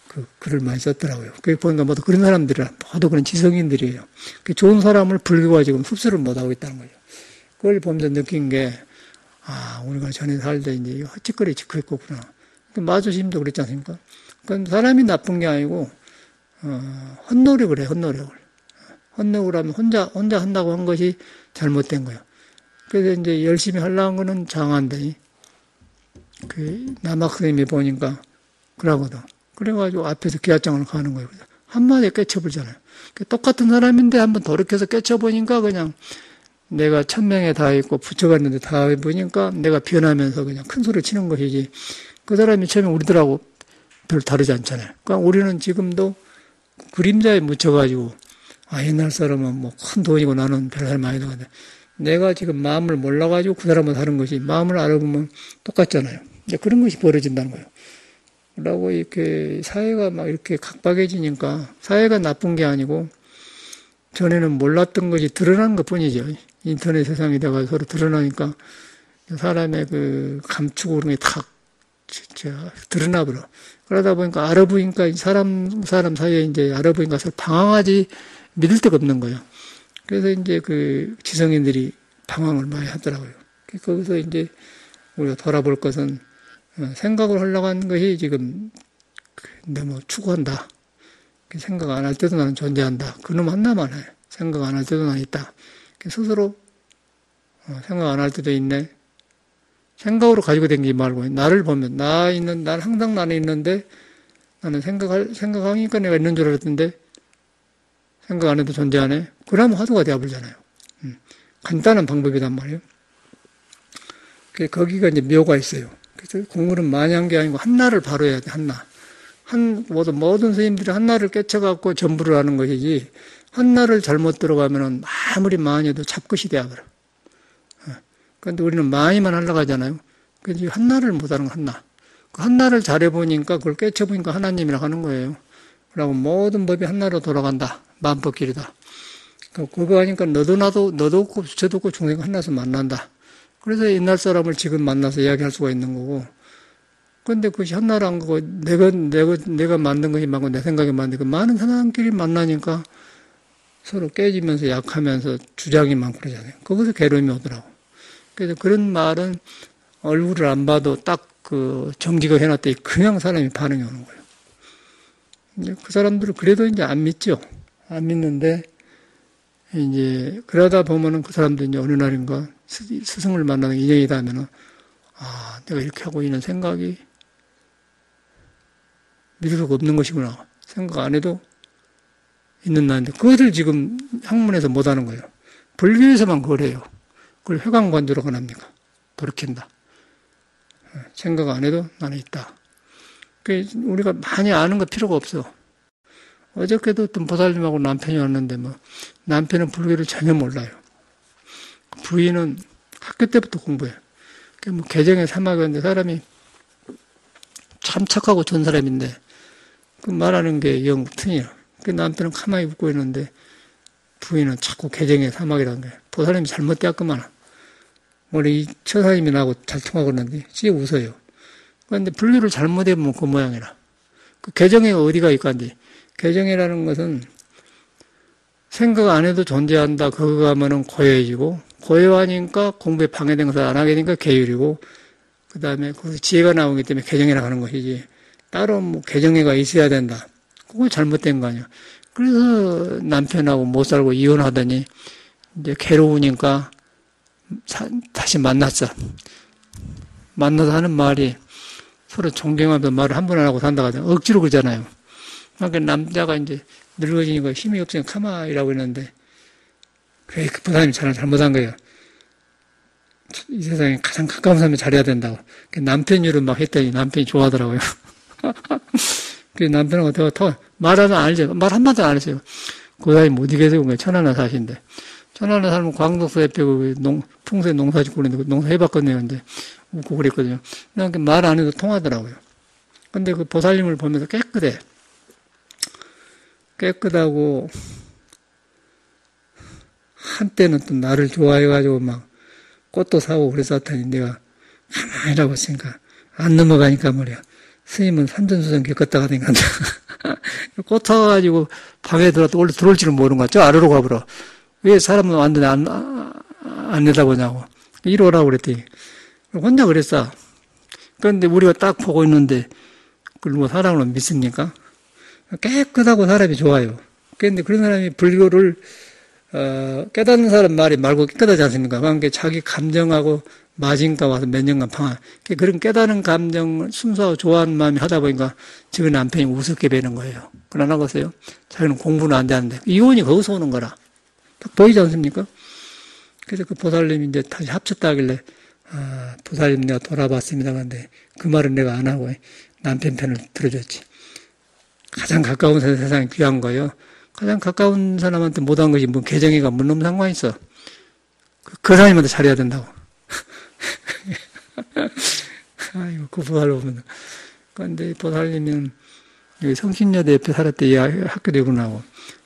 그 글을 많이 썼더라고요. 그게 보니까 모두 그런 사람들이라 모두 그런 지성인들이에요. 그 좋은 사람을 불교가 지금 흡수를 못하고 있다는 거죠. 그걸 보면서 느낀 게 우리가 전에 살 때 이제 헛짓거리 짓고 있구나. 마주심도 그랬지 않습니까? 그건 사람이 나쁜 게 아니고 헛노력을 해, 헛노력을. 헛노력을 하면 혼자 한다고 한 것이 잘못된 거예요. 그래서 이제 열심히 하려는 거는 장한데, 남학생님이 보니까 그러거든. 그래가지고 앞에서 기아장을 가는 거예요. 한마디에 깨쳐버리잖아요. 똑같은 사람인데 한번 돌이켜서 깨쳐보니까 그냥 내가 천명에 다 있고 부처가 있는데 다 해보니까 내가 변하면서 그냥 큰 소리 치는 것이지 그 사람이 처음에 우리들하고 별 다르지 않잖아요. 그러니까 우리는 지금도 그림자에 묻혀가지고, 옛날 사람은 뭐 큰 돈이고 나는 별 사람 많이 나가는데, 내가 지금 마음을 몰라가지고 그 사람을 사는 것이 마음을 알아보면 똑같잖아요. 이제 그런 것이 벌어진다는 거예요. 그러고 이렇게 사회가 막 이렇게 각박해지니까 사회가 나쁜 게 아니고 전에는 몰랐던 것이 드러난 것 뿐이죠. 인터넷 세상이 돼가 서로 드러나니까 사람의 그 감추고 그런 게 다 드러나 버려. 그러다 보니까 알아보니까 사람 사이에 이제 알아보니까 서로 방황하지 믿을 데가 없는 거예요. 그래서 이제 그 지성인들이 방황을 많이 하더라고요. 거기서 이제 우리가 돌아볼 것은 생각을 하려고 하는 것이 지금 너무 추구한다. 생각 안 할 때도 나는 존재한다. 그놈 하나만 해. 생각 안 할 때도 난 있다. 스스로 생각 안 할 때도 있네. 생각으로 가지고 다니지 말고 나를 보면 난 항상 나는 있는데 나는 생각하니까 내가 있는 줄 알았는데 생각 안 해도 존재하네. 그러면 화두가 되어버리잖아요. 간단한 방법이란 말이에요. 거기가 이제 묘가 있어요. 그래서 공부는 많이 한 게 아니고 한나를 바로 해야 돼. 한나. 모든 스님들이 한나를 깨쳐갖고 전부를 하는 것이지 한나를 잘못 들어가면은 아무리 많이 해도 잡것이 되어버려. 그런데 우리는 많이만 하려고 하잖아요. 그래서 한나를 못하는 거 한나. 그 한나를 잘해보니까 그걸 깨쳐보니까 하나님이라고 하는 거예요. 그러고 모든 법이 한나로 돌아간다. 만법길이다. 그거 하니까 너도 없고 저도 없고 중생 한나서 만난다. 그래서 옛날 사람을 지금 만나서 이야기할 수가 있는 거고. 그런데 그것이 한나란 거고 내가 만든 것이 많고 내 생각이 만든 그 많은 사람끼리 만나니까 서로 깨지면서 약하면서 주장이 많고 그러잖아요. 거기서 괴로움이 오더라고. 그래서 그런 말은 얼굴을 안 봐도 딱 그 정직을 해놨더니 그냥 사람이 반응이 오는 거예요. 이제 그 사람들은 그래도 이제 안 믿죠. 안 믿는데 이제 그러다 보면은 그 사람도 이제 어느 날인가 스승을 만나는 인연이 닿으면은 내가 이렇게 하고 있는 생각이 믿을 수가 없는 것이구나. 생각 안 해도 있는 나인데 그것을 지금 학문에서 못하는 거예요. 불교에서만 그래요. 그걸 회광반조라고 합니까? 돌이킨다. 생각 안 해도 나는 있다. 우리가 많이 아는 거 필요가 없어. 어저께도 어떤 보살님하고 남편이 왔는데 남편은 불교를 전혀 몰라요. 부인은 학교 때부터 공부해요. 개정의 사막이었는데 사람이 참 착하고 좋은 사람인데 그 말하는 게 영 틀려. 남편은 가만히 웃고 있는데 부인은 자꾸 개정의 사막이라는 거예요. 보살님이 잘못되었구만. 원래 이 처사님이 나하고 잘 통하고 있는데 찌 웃어요. 그런데 불교를 잘못해보면 그 모양이라. 그 개정의가 어디가 있간지. 개정이라는 것은 생각 안 해도 존재한다. 그거 하면은 고요해지고 고요하니까 공부에 방해된 것을 안 하게 되니까 계율이고 그 다음에 거기서 지혜가 나오기 때문에 개정이라고 하는 것이지 따로 개정의가 있어야 된다. 그거 잘못된 거 아니야. 그래서 남편하고 못 살고 이혼하더니 이제 괴로우니까 다시 만났어. 만나서 하는 말이 서로 존경하면서 말을 한 번 안 하고 산다고 하잖아요. 억지로 그러잖아요. 그러니까 남자가 이제 늙어지니까 힘이 없으니까 가만히라고 했는데 그 부사님이 잘못한 거예요. 이 세상에 가장 가까운 사람이 잘해야 된다고. 남편 일을 막 했더니 남편이 좋아하더라고요. 그래서 남편하고 말하면 안 알죠. 말 한마디도 안 했어요. 그 사람이 어디 계세요? 천안에 사신데. 천안에 살면 광덕수 옆에 풍수에 농사 짓고 그랬는데 농사 해봤거든요. 근데 웃고 그랬거든요. 그러니까 말 안 해도 통하더라고요. 근데 그 보살님을 보면서 깨끗해. 깨끗하고 한때는 또 나를 좋아해가지고 막 꽃도 사고 그랬었더니 내가 가만히라고 있으니까 안 넘어가니까 말이야. 스님은 산전수전 겪었다가 되니까 꽃 사가지고 방에 들어왔다 원래 들어올 줄은 모르는 거야. 저 아래로 가보라. 왜 사람은 완전히 안 내다보냐고. 이리 오라고 그랬더니 혼자 그랬어. 그런데 우리가 딱 보고 있는데 그걸 사람을 믿습니까? 깨끗하고 사람이 좋아요. 그런데 그런 사람이 불교를 깨닫는 사람 말이 말고 깨끗하지 않습니까? 그러니까 자기 감정하고 마진가 와서 몇 년간 방황. 그런 깨닫는 감정을 순수하고 좋아하는 마음이 하다 보니까 지금 남편이 우습게 되는 거예요. 그러나 보세요. 자기는 공부는 안 되는데 이혼이 거기서 오는 거라. 딱 보이지 않습니까? 그래서 그 보살님이 이제 다시 합쳤다 하길래 보살님 내가 돌아봤습니다. 근데 그 말은 내가 안 하고 남편 편을 들어줬지. 가장 가까운 세상에 귀한 거예요. 가장 가까운 사람한테 못한 것이 뭐 개정이가 뭔 놈 상관 있어. 그 사람한테 잘해야 된다고. 아이고, 그 보살 보면. 그런데 보살님은 여기 성신여대 옆에 살았대. 이 학교도 여기 나오고.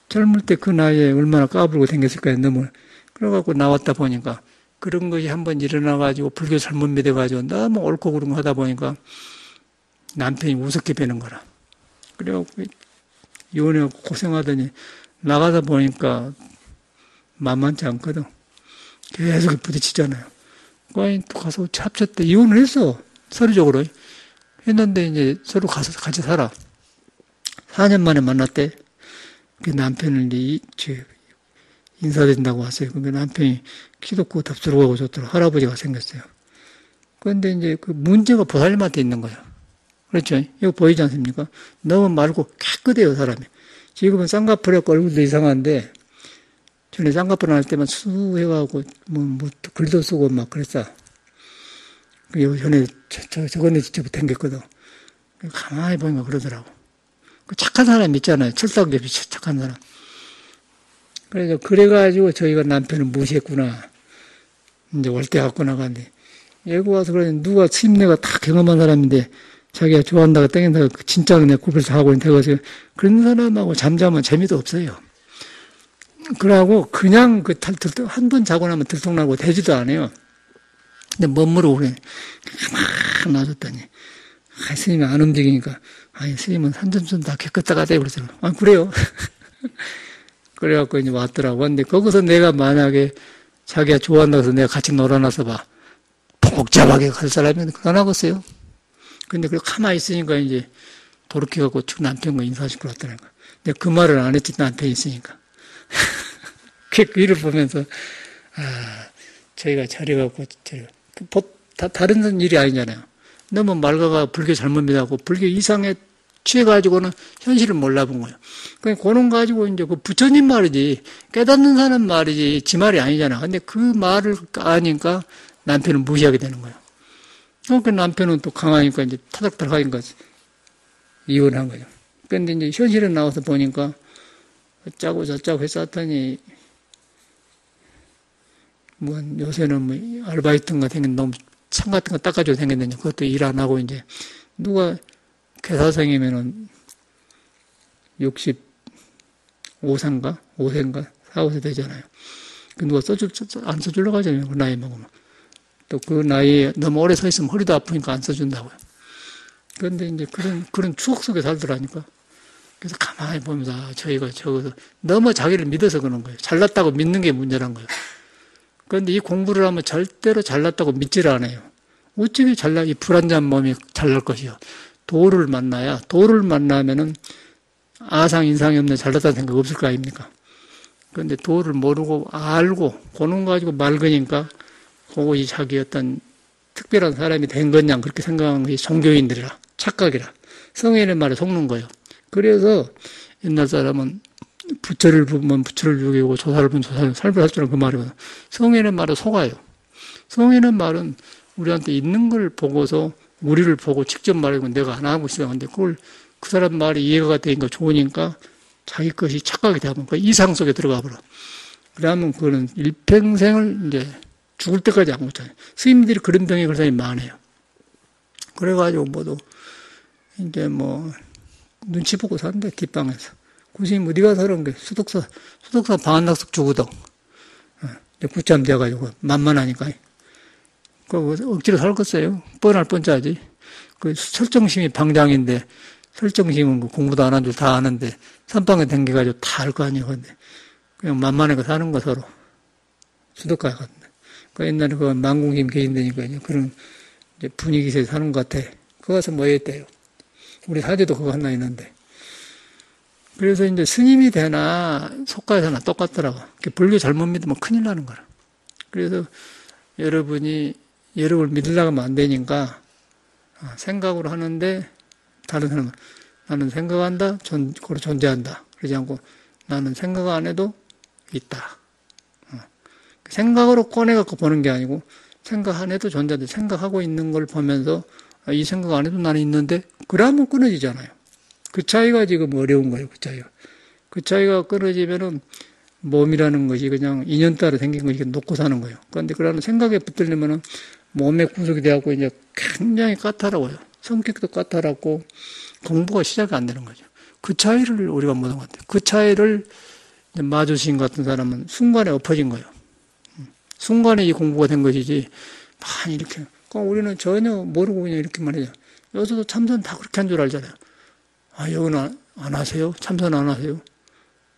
젊을 때 그 나이에 얼마나 까불고 댕겼을 거야, 너무. 그래갖고 나왔다 보니까 그런 것이 한번 일어나가지고 불교 잘못 믿어가지고 너무 옳고 그른 거 하다 보니까 남편이 우습게 배는 거라. 그래갖고 이혼해갖고 고생하더니 나가다 보니까 만만치 않거든. 계속 부딪히잖아요. 또 가서 합쳤대. 이혼을 했어. 서류적으로. 했는데 이제 서로 가서 같이 살아. 4년 만에 만났대. 그 남편을 인사드린다고 왔어요. 그 남편이 키도 크고 답스러워 좋더라고. 할아버지가 생겼어요. 그런데 이제 그 문제가 보살님한테 있는 거예요. 그렇죠? 이거 보이지 않습니까? 너무 맑고 깨끗해요, 사람이. 지금은 쌍꺼풀에고 얼굴도 이상한데, 전에 쌍꺼풀 할 때만 수해가고, 글도 쓰고 막 그랬어. 전에 저번에 직접 댕겼거든. 가만히 보니까 그러더라고. 착한 사람 있잖아요. 철당 대비 착한 사람. 그래가지고 저희가 남편을 무시했구나. 이제 올 때 갖고 나갔는데. 여기 와서 그래, 누가 스님네가 다 경험한 사람인데, 자기가 좋아한다고 땡긴다고 진짜 그냥 구별서 하고 있는 그런 사람하고 잠자면 재미도 없어요. 그러고 그냥 한 번 자고 나면 들통나고 되지도 않아요. 근데 멋모르고 그래. 가만 놔줬더니, 스님이 안 움직이니까, 스님은 산전순 다 깨끗하다 돼. 그러더라고. 그래요. 그래갖고 이제 왔더라고. 근데 거기서 내가 만약에 자기가 좋아한다고 해서 내가 같이 놀아놔서 봐. 복잡하게 갈 사람이면 안 하겠어요. 근데 그걸 가만히 있으니까 이제 돌이켜갖고 남편과 인사시키러 왔더라고. 근데 그 말을 안 했지, 남편이 있으니까. 그 일을 보면서, 저희가 차려갖고, 다른 일이 아니잖아요. 너무 맑아가 불교 잘못 믿어갖고, 불교 이상에 취해가지고는 현실을 몰라본 거예요. 그런 가지고 이제 그 부처님 말이지, 깨닫는 사람 말이지, 지 말이 아니잖아. 근데 그 말을 아니까 남편은 무시하게 되는 거예요. 그 남편은 또 강하니까 이제 타닥타닥 하니까 이혼한 거죠. 근데 이제 현실에 나와서 보니까 어짜고 저짜고 했었더니, 요새는 아르바이트인가 생긴 너무 창 같은 거 닦아줘도 생겼는데 그것도 일 안 하고 이제 누가 개사생이면은 65세인가? 5세인가? 4, 5세 되잖아요. 누가 안 써주려고 하잖아요. 그 나이 먹으면. 또 그 나이에 너무 오래 서 있으면 허리도 아프니까 안 써준다고요. 그런데 이제 그런 추억 속에 살더라니까. 그래서 가만히 보면서 저희가 저기서 너무 자기를 믿어서 그런 거예요. 잘났다고 믿는 게 문제란 거예요. 그런데 이 공부를 하면 절대로 잘났다고 믿지를 않아요. 어찌게 이 불안전 몸이 잘날 것이요. 도를 만나면은 아상, 인상이 없는 잘났다는 생각 없을 거 아닙니까? 그런데 도를 모르고 알고, 고는 가지고 맑으니까 그것이 자기 어떤 특별한 사람이 된 거냐, 그렇게 생각하는 것이 종교인들이라, 착각이라. 성인의 말에 속는 거예요. 그래서 옛날 사람은 부처를 보면 부처를 죽이고 조사를 보면 조사를 살벌할 줄은 그 말이거든. 성인의 말에 속아요. 성인의 말은 우리한테 있는 걸 보고서 우리를 보고 직접 말하고 내가 안 하고 있어요. 근데 그걸 그 사람 말이 이해가 되니까 좋으니까 자기 것이 착각이 되면 그 이상 속에 들어가 버려. 그러면 그거는 일평생을 이제 죽을 때까지 안 고쳐요. 스님들이 그런 병이 그렇게 많아요. 그래가지고 모두 이제 눈치 보고 산대, 뒷방에서. 구스님 어디 가서 그런 게 수독사 방한낙석 주거든. 구참 돼가지고 만만하니까. 억지로 살겠어요. 뻔할 뻔짜지. 설정심이 방장인데, 설정심은 공부도 안 한 줄 다 아는데, 선방에 댕겨가지고 다 알 거 아니에요. 근데 그냥 만만하게 사는 거 서로. 수도가 같은데. 옛날에 만공심 계신다니까 그런 이제 분위기에서 사는 것 같아. 그거 가서 뭐 했대요. 우리 사제도 그거 하나 있는데. 그래서 이제 스님이 되나 속가에서나 똑같더라고. 불교 잘못 믿으면 큰일 나는 거라. 그래서 여러분이 여러분을 믿으려고 하면 안 되니까 생각으로 하는데 다른 사람은 나는 생각한다, 그걸 존재한다. 그러지 않고 나는 생각 안 해도 있다. 생각으로 꺼내갖고 보는 게 아니고 생각 안 해도 존재한다. 생각하고 있는 걸 보면서 이 생각 안 해도 나는 있는데 그러면 끊어지잖아요. 그 차이가 지금 어려운 거예요. 그 차이가. 그 차이가 끊어지면은 몸이라는 것이 그냥 인연 따라 생긴 것이 놓고 사는 거예요. 그런데 그러는 생각에 붙들리면은 몸의 구속이 되어갖고 이제 굉장히 까탈하고요. 성격도 까탈하고 공부가 시작이 안 되는 거죠. 그 차이를 우리가 못한 것 같아요. 그 차이를 마주신 같은 사람은 순간에 엎어진 거예요. 순간에 이 공부가 된 것이지, 많이 이렇게. 그러니까 우리는 전혀 모르고 그냥 이렇게만 해요. 여기서도 참선 다 그렇게 한 줄 알잖아요. 아, 여기는 안 하세요? 참선 안 하세요?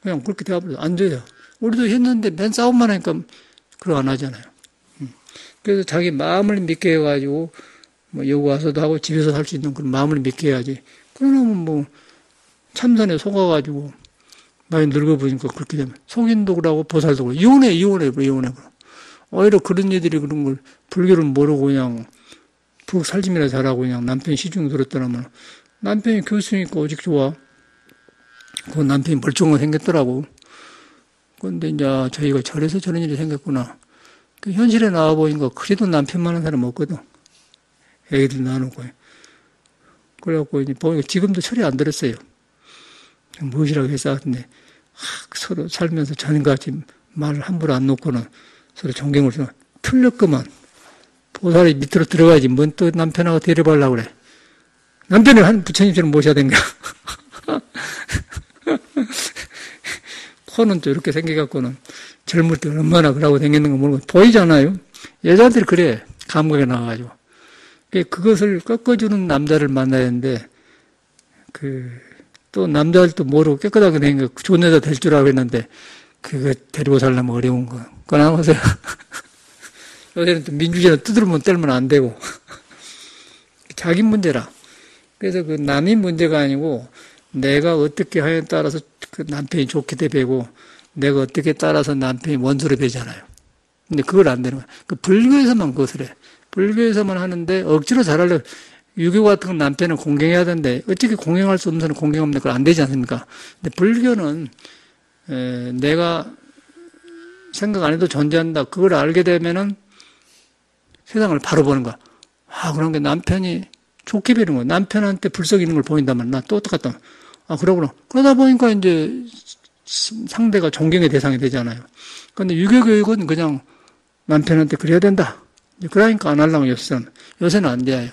그냥 그렇게 대답을 안 돼요. 우리도 했는데 맨 싸움만 하니까 그걸 안 하잖아요. 그래서 자기 마음을 믿게 해가지고, 뭐, 여기 와서도 하고 집에서 할 수 있는 그런 마음을 믿게 해야지. 그러면 뭐, 참선에 속아가지고, 많이 늙어보니까 그렇게 되면, 속인도 그러고 보살도 그러고, 이혼해. 오히려 그런 애들이 그런 걸, 불교를 모르고 그냥, 푹 살림이나 잘하고 그냥 남편이 시중 들었더라면, 남편이 교수니까 오직 좋아. 그 남편이 멀쩡하게 생겼더라고. 그런데 이제 저희가 저래서 저런 일이 생겼구나. 그 현실에 나와보니까 그래도 남편만한 사람 없거든. 애기들 나누고. 그래갖고 이제 보니까 지금도 철이 안 들었어요. 무엇이라고 해서 근데 서로 살면서 전같이 말을 함부로 안 놓고는 서로 존경을 써. 틀렸구만. 보살이 밑으로 들어가야지. 뭔 또 남편하고 데려가려고 그래. 남편을 한 부처님처럼 모셔야 되는 거야. 코는 또 이렇게 생겨갖고는 젊을 때 얼마나 그러고 다녔는 거 모르고 보이잖아요. 여자들이 그래. 감각에 나와가지고. 그것을 꺾어주는 남자를 만나야 되는데, 또 남자들도 모르고 깨끗하게 된 거, 좋은 여자 될 줄 알고 했는데, 그거 데리고 살려면 어려운 거. 그건 아무튼, 요새는 또 민주주의는 두드리면 때리면 안 되고. 자기 문제라. 그래서 그 남이 문제가 아니고, 내가 어떻게 하냐에 따라서 그 남편이 좋게 되고, 내가 어떻게 따라서 남편이 원수로 되잖아요. 근데 그걸 안 되는 거야. 그 불교에서만 그것을 해. 불교에서만 하는데 억지로 잘하려고. 유교 같은 건 남편을 공경해야 되는데 어떻게 공경할 수 없는 사람 공경하면 그건 안 되지 않습니까? 근데 불교는 내가 생각 안 해도 존재한다. 그걸 알게 되면은 세상을 바로 보는 거야. 아, 그런 게 남편이 좋게 되는 거야. 남편한테 불성 있는 걸 보인다면 나 또 똑같다. 아, 그러구나. 그러다 보니까 이제 상대가 존경의 대상이 되잖아요. 그런데 유교 교육은 그냥 남편한테 그래야 된다. 그러니까 안 하려고 요새는 안 돼요.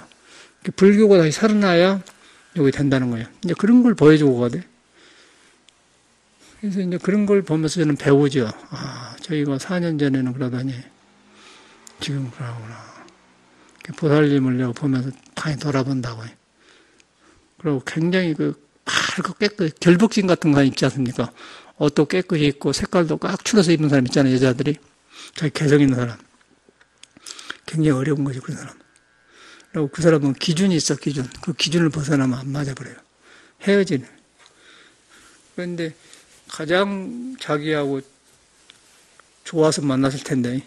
불교가 다시 살아나야 여기 된다는 거예요. 이제 그런 걸 보여주고 가야 돼. 그래서 이제 그런 걸 보면서 저는 배우죠. 아, 저희가 4년 전에는 그러더니 지금 그러구나. 보살님을 내가 보면서 많이 돌아본다고. 그리고 굉장히 밝고 깨끗, 결복진 같은 거 있지 않습니까? 옷도 깨끗이 입고 색깔도 꽉 추려서 입는 사람 있잖아요, 여자들이. 자기 개성 있는 사람. 굉장히 어려운 거죠, 그 사람. 그리고 그 사람은 기준이 있어, 기준. 그 기준을 벗어나면 안 맞아버려요. 헤어지는. 그런데 가장 자기하고 좋아서 만났을 텐데,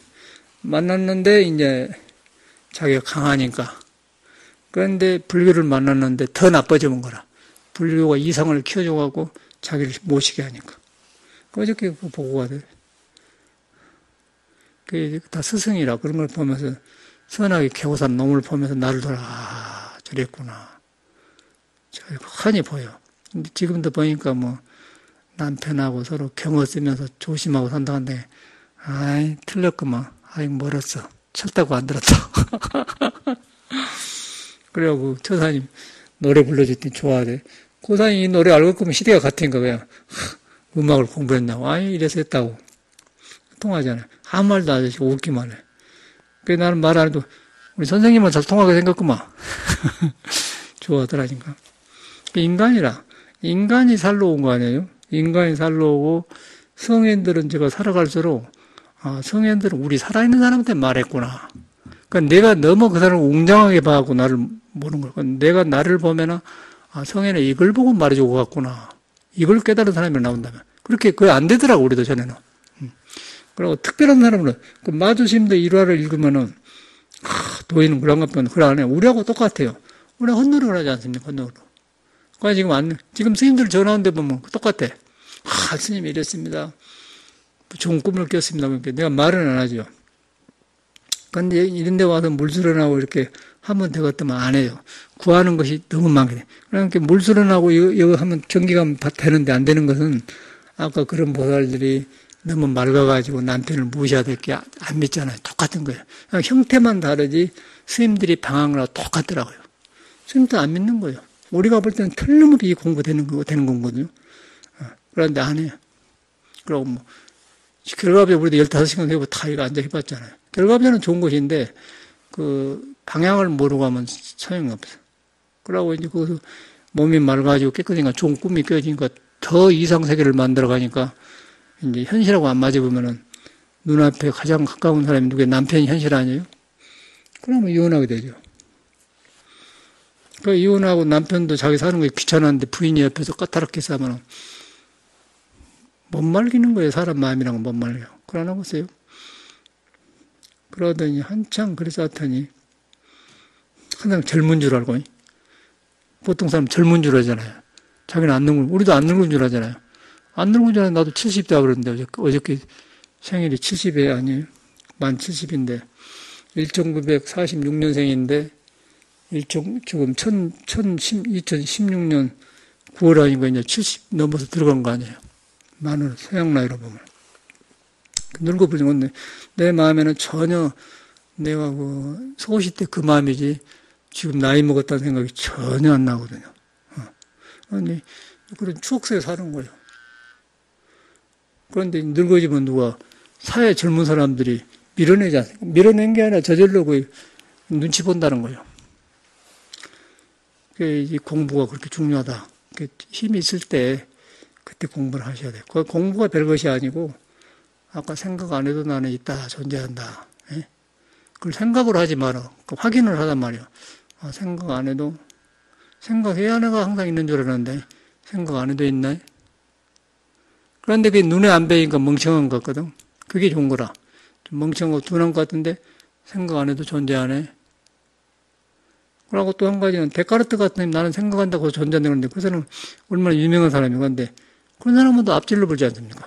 만났는데 이제 자기가 강하니까. 그런데 불교를 만났는데 더 나빠져 본 거라. 불교가 이성을 키워줘가고 자기를 모시게 하니까. 어저께 보고 가더래. 그게 다 스승이라 그런 걸 보면서 선하게 개고산 놈을 보면서 나를 돌아, 아, 저랬구나. 훤히 보여. 근데 지금도 보니까 뭐 남편하고 서로 경어 쓰면서 조심하고 산다는데, 아이, 틀렸구만. 아이, 멀었어. 쳤다고 안 들었어. 그래갖고 처사님 노래 불러줬더니 좋아하대. 고사님 이 노래 알고 있으면 시대가 같으니까 그냥 음악을 공부했나고. 아이, 이래서 했다고. 통하잖아요. 아무 말도 안 하시고 웃기만 해. 그래서 나는 말 안 해도 우리 선생님은 잘 통하게 생겼구만. 좋아하더라니까. 인간이라. 인간이 살러 온 거 아니에요? 인간이 살러 오고 성인들은 제가 살아갈수록 아, 성인들은 우리 살아있는 사람한테 말했구나. 그러니까 내가 너무 그 사람을 웅장하게 봐갖고 나를 모르는 거야. 그러니까 내가 나를 보면은 아, 성인은 이걸 보고 말해주고 갔구나. 이걸 깨달은 사람이 나온다면. 그렇게 그게 안 되더라고, 우리도 전에는. 그리고 특별한 사람은 그 마주심도 일화를 읽으면은 도인은 그런 것 빼면 그래 안 해. 우리하고 똑같아요. 우리 헛노력을 하지 않습니까? 헛노력. 그러니까 지금 스님들 전화 온데 보면 똑같아. 아, 스님이 이랬습니다. 좋은 꿈을 꿨습니다. 그러니까 내가 말은 안 하죠. 근데 이런 데 와서 물 수련하고 이렇게 하면 되겠다면 안 해요. 구하는 것이 너무 많게 돼. 그러니까 물 수련하고 이거 하면 경기가 되는데 안 되는 것은 아까 그런 보살들이 너무 맑아가지고 남편을 무시하다 이렇게 안 믿잖아요. 똑같은 거예요. 그냥 형태만 다르지 스님들이 방황을 하고 똑같더라고요. 스님도 안 믿는 거예요. 우리가 볼 때는 틀림없이 공부되는 공부거든요. 그런데 안 해요. 그리고 뭐, 결과부에 우리도 15시간 해보고 다 이거 앉아 해봤잖아요. 결과부는 좋은 것인데, 방향을 모르고 하면 소용이 없어요. 그러고 이제 거기서 몸이 맑아지고 깨끗하니까 좋은 꿈이 껴지니까 더 이상세계를 만들어가니까 이제 현실하고 안 맞아보면은 눈앞에 가장 가까운 사람이 누구예요? 남편이 현실 아니에요? 그러면 이혼하게 되죠. 그 이혼하고 남편도 자기 사는 게 귀찮았는데 부인이 옆에서 까다롭게 싸면 못 말리는 거예요. 사람 마음이랑은 못 말려요. 그러나 보세요. 그러더니 한참 그래서 하더니 항상 젊은 줄 알고 보통 사람 젊은 줄 알잖아요. 자기는 안 늙은, 우리도 안 늙은 줄 알잖아요. 안 늙은 줄 알았는데 나도 70대야 그러는데 어저께 생일이 70이 아니에요. 만 70인데 1946년생인데 지금 2016년 9월 아니고 이제 70 넘어서 들어간 거 아니에요. 만으로 서양 나이로 보면 늙어버린 건데 내 마음에는 전혀 내가 그 소시 때 그 마음이지 지금 나이 먹었다는 생각이 전혀 안 나거든요. 아니 그런 추억 속에 사는 거예요. 그런데 늙어지면 누가 사회 젊은 사람들이 밀어내지 않습니까? 밀어낸 게 아니라 저절로 그 눈치 본다는 거예요. 이 공부가 그렇게 중요하다. 힘이 있을 때 그때 공부를 하셔야 돼요. 그 공부가 별것이 아니고 아까 생각 안 해도 나는 있다, 존재한다. 예? 그걸 생각으로 하지 마라. 확인을 하단 말이에요. 생각 안 해도 생각해야 하나가 항상 있는 줄 알았는데 생각 안 해도 있나? 그런데 그게 눈에 안 보이니까 멍청한 것 같거든. 그게 좋은 거라. 좀 멍청하고 둔한 것 같은데 생각 안 해도 존재하네. 그리고 또 한 가지는 데카르트 같은 나는 생각한다고 존재한다는데 그 사람은 얼마나 유명한 사람이고 근데 그런 사람은 또 앞질러 불지 않습니까?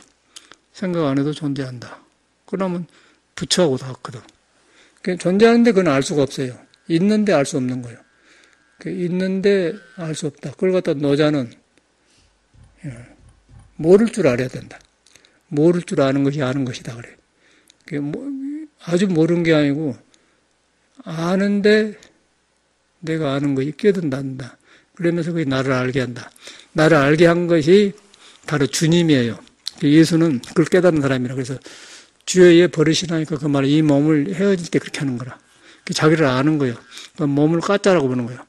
생각 안 해도 존재한다. 그러면 부처하고 다 같거든. 존재하는데 그건 알 수가 없어요. 있는데 알 수 없는 거예요. 있는데 알 수 없다. 그걸 갖다 노자는 모를 줄 알아야 된다. 모를 줄 아는 것이 아는 것이다 그래요. 아주 모르는 게 아니고 아는데 내가 아는 것이 깨닫는다. 그러면서 그게 나를 알게 한다. 나를 알게 한 것이 바로 주님이에요. 예수는 그걸 깨닫는 사람이라. 그래서 주의 버릇이라니까 그 말은 이 몸을 헤어질 때 그렇게 하는 거라. 자기를 아는 거예요. 몸을 까짜라고 보는 거예요.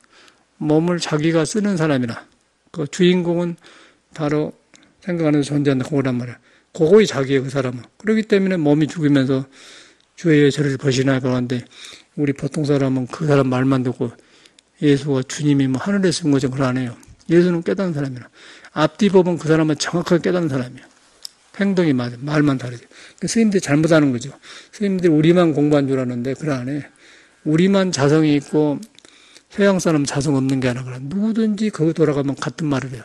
몸을 자기가 쓰는 사람이라. 그 주인공은 바로 생각 안 해도 존재한다. 그거란 말이야. 그거이 자기예요, 그 사람은. 그렇기 때문에 몸이 죽으면서 주의 저를 버시나 그러는데 우리 보통 사람은 그 사람 말만 듣고 예수가 주님이 뭐 하늘에 쓴 거죠. 그걸 안 해요. 예수는 깨닫는 사람이라. 앞뒤 보면 그 사람은 정확하게 깨닫는 사람이에요. 행동이 맞아. 말만 다르죠. 스님들이 잘못하는 거죠. 스님들이 우리만 공부한 줄 아는데 그걸 안 해. 우리만 자성이 있고 서양 사람 자성 없는 게 아니라 누구든지 거기 돌아가면 같은 말을 해요.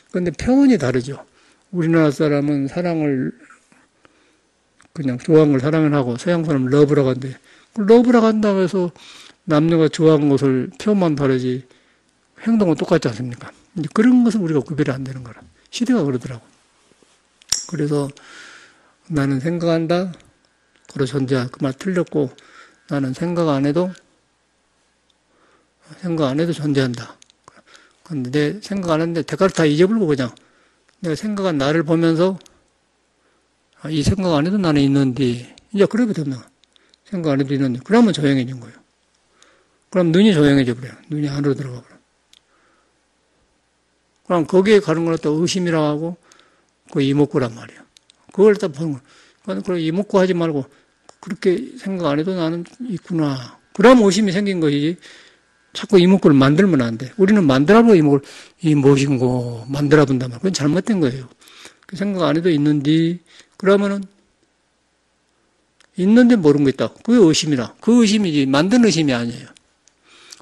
그런데 표현이 다르죠. 우리나라 사람은 사랑을 그냥 좋아하는 걸 사랑을 하고 서양 사람은 러브라고 하는데 러브라고 한다고 해서 남녀가 좋아하는 것을 표현만 다르지 행동은 똑같지 않습니까? 이제 그런 것은 우리가 구별이 안 되는 거라. 시대가 그러더라고. 그래서 나는 생각한다. 그러 존재. 그 말 틀렸고 나는 생각 안 해도 존재한다. 근데 내 생각 안 했는데 대가를 다 잊어버리고 그냥 내가 생각한 나를 보면서 이 생각 안 해도 나는 있는데 이제 그래버렸나. 생각 안 해도 있는데 그러면 조용해진 거예요. 그럼 눈이 조용해져 버려요. 눈이 안으로 들어가 버려요. 그럼 거기에 가는 걸 또 의심이라고 하고 그 이목구란 말이에요. 그걸 다 보는 거예요. 그러니까 이목구 하지 말고 그렇게 생각 안 해도 나는 있구나. 그럼 의심이 생긴 것이지 자꾸 이목구를 만들면 안 돼. 우리는 만들어보고 이목을 이 무엇인고 만들어본단 말이에요. 그건 잘못된 거예요. 그 생각 안 해도 있는데 그러면은 있는데 모르는 거 있다. 그게 의심이라. 그 의심이지 만든 의심이 아니에요.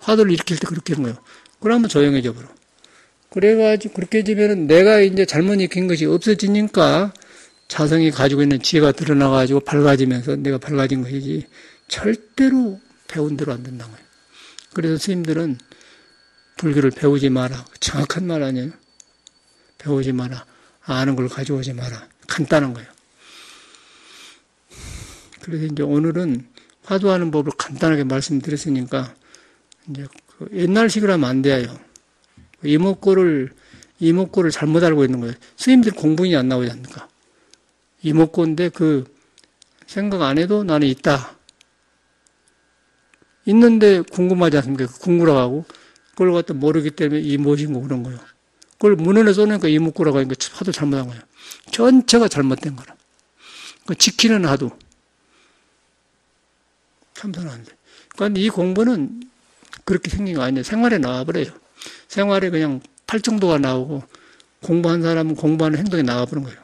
화두를 일으킬 때 그렇게 하는 거예요. 그러면 조용해져 버려. 그래가지고 그렇게 되면은 내가 이제 잘못 익힌 것이 없어지니까 자성이 가지고 있는 지혜가 드러나가지고 밝아지면서 내가 밝아진 것이지 절대로 배운 대로 안 된다는 거예요. 그래서 스님들은 불교를 배우지 마라. 정확한 말 아니에요? 배우지 마라. 아는 걸 가져오지 마라. 간단한 거예요. 그래서 이제 오늘은 화두하는 법을 간단하게 말씀드렸으니까 이제 그 옛날식으로 하면 안 돼요. 이목구를 잘못 알고 있는 거예요. 스님들 공부인이 안 나오지 않습니까? 이목구인데 그 생각 안 해도 나는 있다. 있는데 궁금하지 않습니까? 궁구라고 하고 그걸 갖다 모르기 때문에 이 무엇인고 그런 거예요. 그걸 문헌에 써놓으니까 이목구라고 하니까 하도 잘못한 거예요. 전체가 잘못된 거라. 그 지키는 하도. 참선은 안 돼. 그러니까 이 공부는 그렇게 생긴 거 아니에요. 생활에 나와버려요. 생활에 그냥 팔정도가 나오고 공부한 사람은 공부하는 행동에 나와버린 거예요.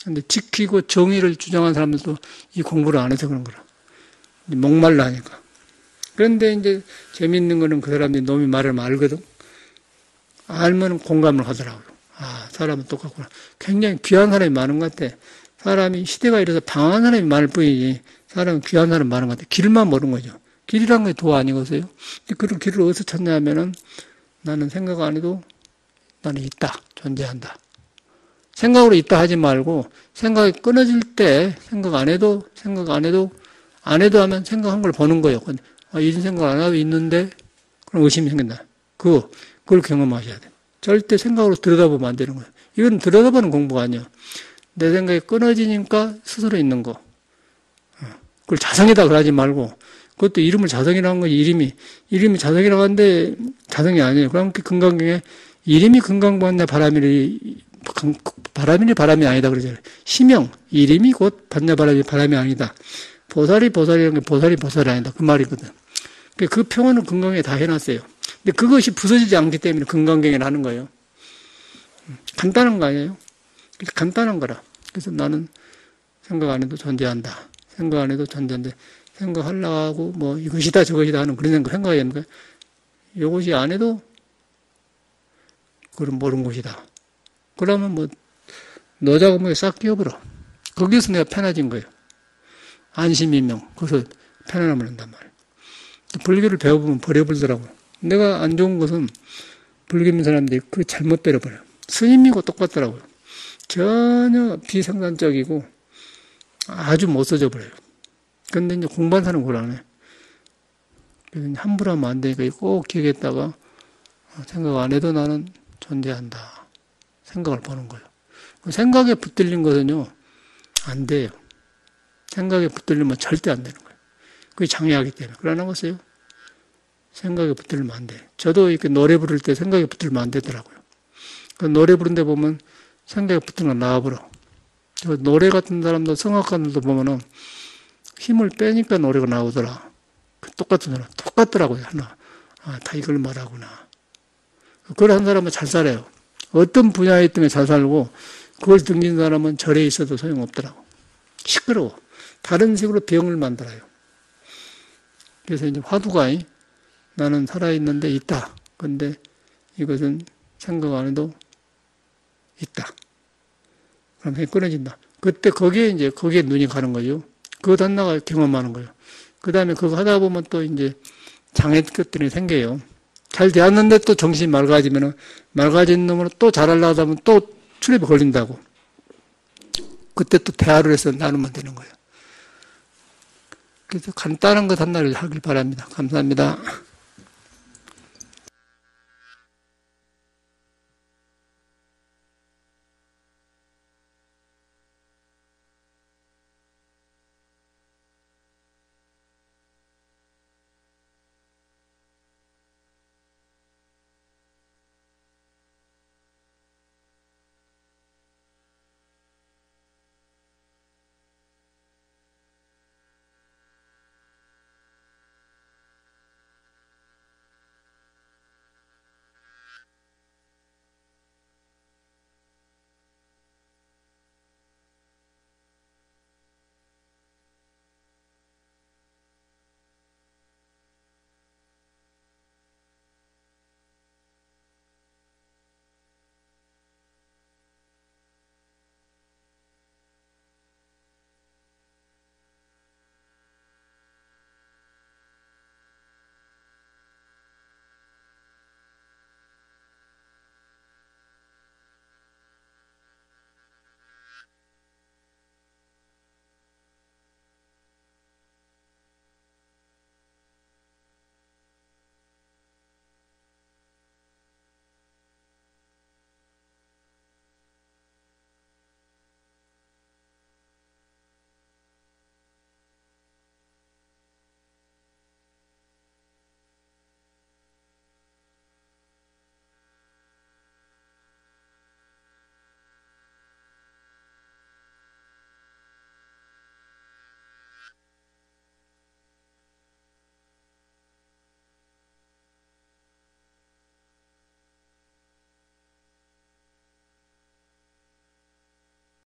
근데 지키고 정의를 주장한 사람들도 이 공부를 안 해서 그런 거라. 목말라 하니까. 그런데 이제 재밌는 거는 그 사람들이 놈이 말을 알거든. 알면 공감을 하더라고요. 아, 사람은 똑같구나. 굉장히 귀한 사람이 많은 것 같아. 사람이 시대가 이래서 방황한 사람이 많을 뿐이지 사람은 귀한 사람이 많은 것 같아. 길만 모르는 거죠. 길이란 게 도 아니겠어요? 그런 길을 어디서 찾냐면은 나는 생각 안 해도 나는 있다. 존재한다. 생각으로 있다 하지 말고 생각이 끊어질 때 생각 안 해도 하면 생각한 걸 보는 거예요. 이런 생각 안 하고 있는데 그럼 의심이 생긴다. 그걸 경험하셔야 돼요. 절대 생각으로 들여다보면 안 되는 거예요. 이건 들여다보는 공부가 아니에요. 내 생각이 끊어지니까 스스로 있는 거. 그걸 자성이다 그러지 말고 그것도 이름을 자성이라는 거지. 이름이 자성이라고 하는데 자성이 아니에요. 그럼 금강경에 이름이 금강반야 바람이 아니다 그러잖아요. 시명 이름이 곧 반야 바람이 아니다. 보살이라는 게 보살이 아니다. 그 말이거든. 그 평언은 금강경에 다 해놨어요. 근데 그것이 부서지지 않기 때문에 금강경에 하는 거예요. 간단한 거 아니에요? 간단한 거라. 그래서 나는 생각 안 해도 존재한다. 생각 안 해도 존재한데 생각하려고 뭐 이것이다 저것이다 하는 그런 생각이 있는 거예요. 이것이 안 해도 그건 모르는 것이다. 그러면 뭐 너 작업에 싹 끼워버려. 거기서 내가 편해진 거예요. 안심인명. 거기서 편안함을 한단 말이에요. 불교를 배워보면 버려버리더라고요. 내가 안 좋은 것은 불교 믿는 사람들이 그 잘못 버려버려요. 스님이고 똑같더라고요. 전혀 비생산적이고 아주 못 써져 버려요. 근데 이제 공부한 사람은 그걸 안 해. 그래서 함부로 하면 안 되니까 꼭 기억했다가 생각 안 해도 나는 존재한다. 생각을 보는 거예요. 생각에 붙들린 것은요, 안 돼요. 생각에 붙들리면 절대 안 되는 거예요. 그게 장애하기 때문에. 그러나 보세요. 생각에 붙들리면 안 돼. 저도 이렇게 노래 부를 때 생각에 붙들면 안 되더라고요. 노래 부르는데 보면 생각에 붙는 거 나와버려. 노래 같은 사람도 성악가들도 보면은 힘을 빼니까 노래가 나오더라. 똑같은 사람, 똑같더라고요, 하나. 아, 다 이걸 말하구나. 그걸 한 사람은 잘 살아요. 어떤 분야에 있던 게 잘 살고, 그걸 등진 사람은 절에 있어도 소용없더라고. 시끄러워. 다른 식으로 병을 만들어요. 그래서 이제 화두가, 나는 살아있는데 있다. 근데 이것은 생각 안 해도 있다. 그럼 끊어진다. 그때 거기에 눈이 가는 거죠. 그것 하나가 경험하는 거예요. 그 다음에 그거 하다 보면 또 이제 장애 것들이 생겨요. 잘 되었는데 또 정신이 맑아진 놈으로 또 잘하려고 하면 또 출입에 걸린다고. 그때 또 대화를 해서 나누면 되는 거예요. 그래서 간단한 것 하나를 하길 바랍니다. 감사합니다.